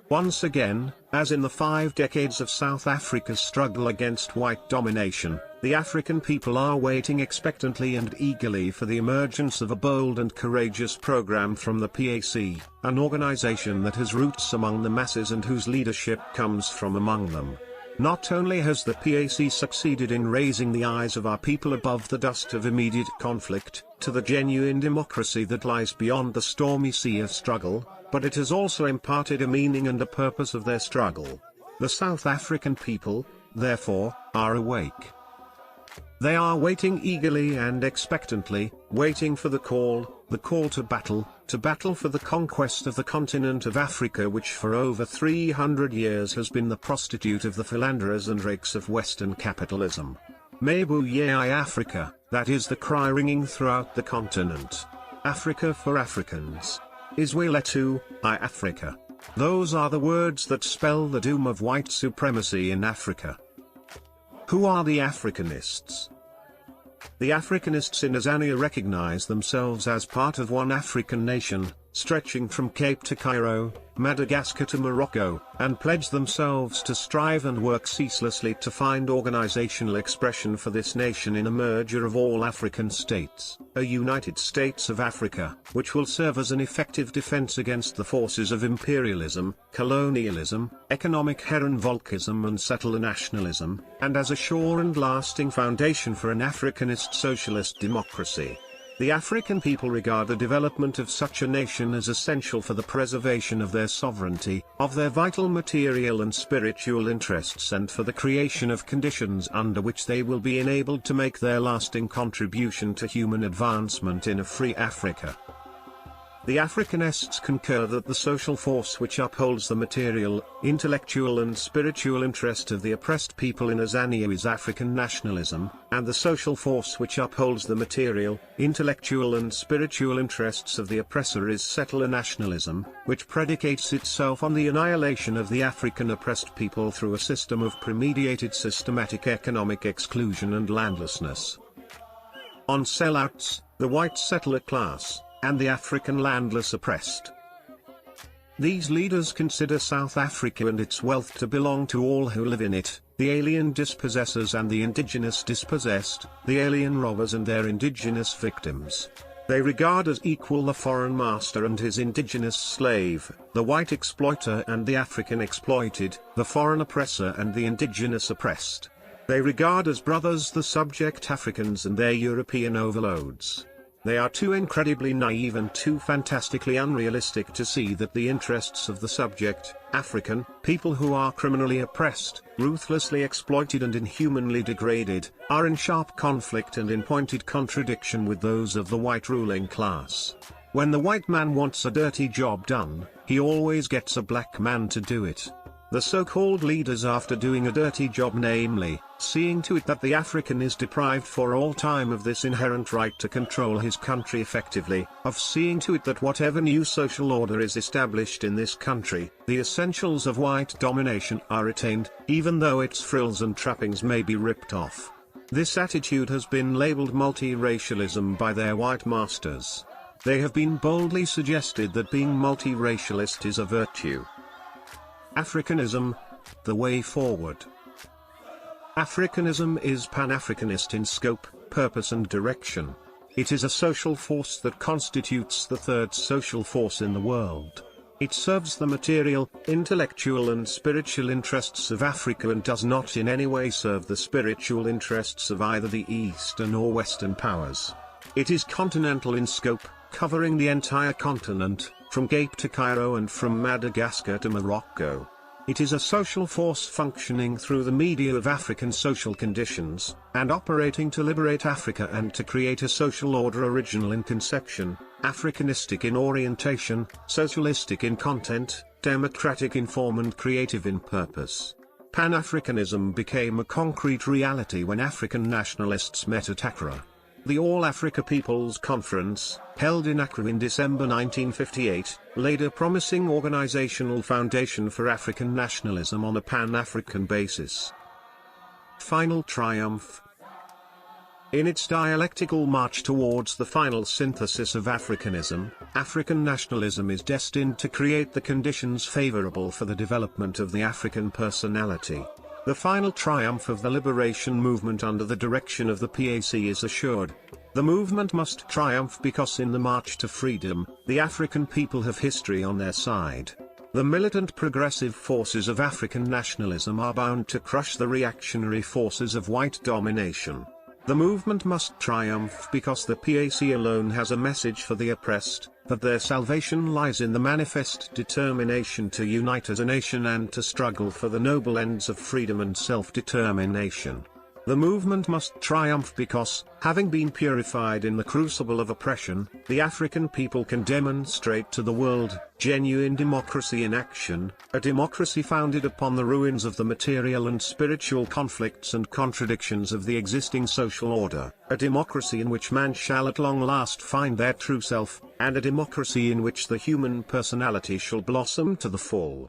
Once again, as in the 5 decades of South Africa's struggle against white domination, the African people are waiting expectantly and eagerly for the emergence of a bold and courageous program from the PAC, an organization that has roots among the masses and whose leadership comes from among them. Not only has the PAC succeeded in raising the eyes of our people above the dust of immediate conflict, to the genuine democracy that lies beyond the stormy sea of struggle, but it has also imparted a meaning and a purpose of their struggle. The South African people, therefore, are awake. They are waiting eagerly and expectantly, waiting for the call to battle for the conquest of the continent of Africa, which for over 300 years has been the prostitute of the philanderers and rakes of Western capitalism. Mabuye Africa, that is the cry ringing throughout the continent. Africa for Africans. Isweletu, Africa. Those are the words that spell the doom of white supremacy in Africa. Who are the Africanists? The Africanists in Azania recognize themselves as part of one African nation, stretching from Cape to Cairo, Madagascar to Morocco, and pledge themselves to strive and work ceaselessly to find organizational expression for this nation in a merger of all African states, a United States of Africa, which will serve as an effective defense against the forces of imperialism, colonialism, economic herrenvolkism and settler nationalism, and as a sure and lasting foundation for an Africanist socialist democracy. The African people regard the development of such a nation as essential for the preservation of their sovereignty, of their vital material and spiritual interests, and for the creation of conditions under which they will be enabled to make their lasting contribution to human advancement in a free Africa. The Africanists concur that the social force which upholds the material, intellectual and spiritual interest of the oppressed people in Azania is African nationalism, and the social force which upholds the material, intellectual and spiritual interests of the oppressor is settler nationalism, which predicates itself on the annihilation of the African oppressed people through a system of premeditated systematic economic exclusion and landlessness. On sellouts, the white settler class, and the African landless oppressed. These leaders consider South Africa and its wealth to belong to all who live in it, the alien dispossessors and the indigenous dispossessed, the alien robbers and their indigenous victims. They regard as equal the foreign master and his indigenous slave, the white exploiter and the African exploited, the foreign oppressor and the indigenous oppressed. They regard as brothers the subject Africans and their European overlords. They are too incredibly naive and too fantastically unrealistic to see that the interests of the subject, African, people who are criminally oppressed, ruthlessly exploited and inhumanly degraded, are in sharp conflict and in pointed contradiction with those of the white ruling class. When the white man wants a dirty job done, he always gets a black man to do it. The so-called leaders, after doing a dirty job, namely, seeing to it that the African is deprived for all time of this inherent right to control his country effectively, of seeing to it that whatever new social order is established in this country, the essentials of white domination are retained, even though its frills and trappings may be ripped off. This attitude has been labeled multiracialism by their white masters. They have been boldly suggested that being multiracialist is a virtue. Africanism, the way forward. Africanism is Pan-Africanist in scope, purpose and direction. It is a social force that constitutes the third social force in the world. It serves the material, intellectual and spiritual interests of Africa and does not in any way serve the spiritual interests of either the Eastern or Western powers. It is continental in scope, covering the entire continent, from Cape to Cairo and from Madagascar to Morocco. It is a social force functioning through the media of African social conditions, and operating to liberate Africa and to create a social order original in conception, Africanistic in orientation, socialistic in content, democratic in form and creative in purpose. Pan-Africanism became a concrete reality when African nationalists met at Accra. The All-Africa People's Conference, held in Accra in December 1958, laid a promising organizational foundation for African nationalism on a Pan-African basis. Final triumph. In its dialectical march towards the final synthesis of Africanism, African nationalism is destined to create the conditions favorable for the development of the African personality. The final triumph of the liberation movement under the direction of the PAC is assured. The movement must triumph because in the march to freedom, the African people have history on their side. The militant progressive forces of African nationalism are bound to crush the reactionary forces of white domination. The movement must triumph because the PAC alone has a message for the oppressed, that their salvation lies in the manifest determination to unite as a nation and to struggle for the noble ends of freedom and self-determination. The movement must triumph because, having been purified in the crucible of oppression, the African people can demonstrate to the world genuine democracy in action, a democracy founded upon the ruins of the material and spiritual conflicts and contradictions of the existing social order, a democracy in which man shall at long last find their true self, and a democracy in which the human personality shall blossom to the full.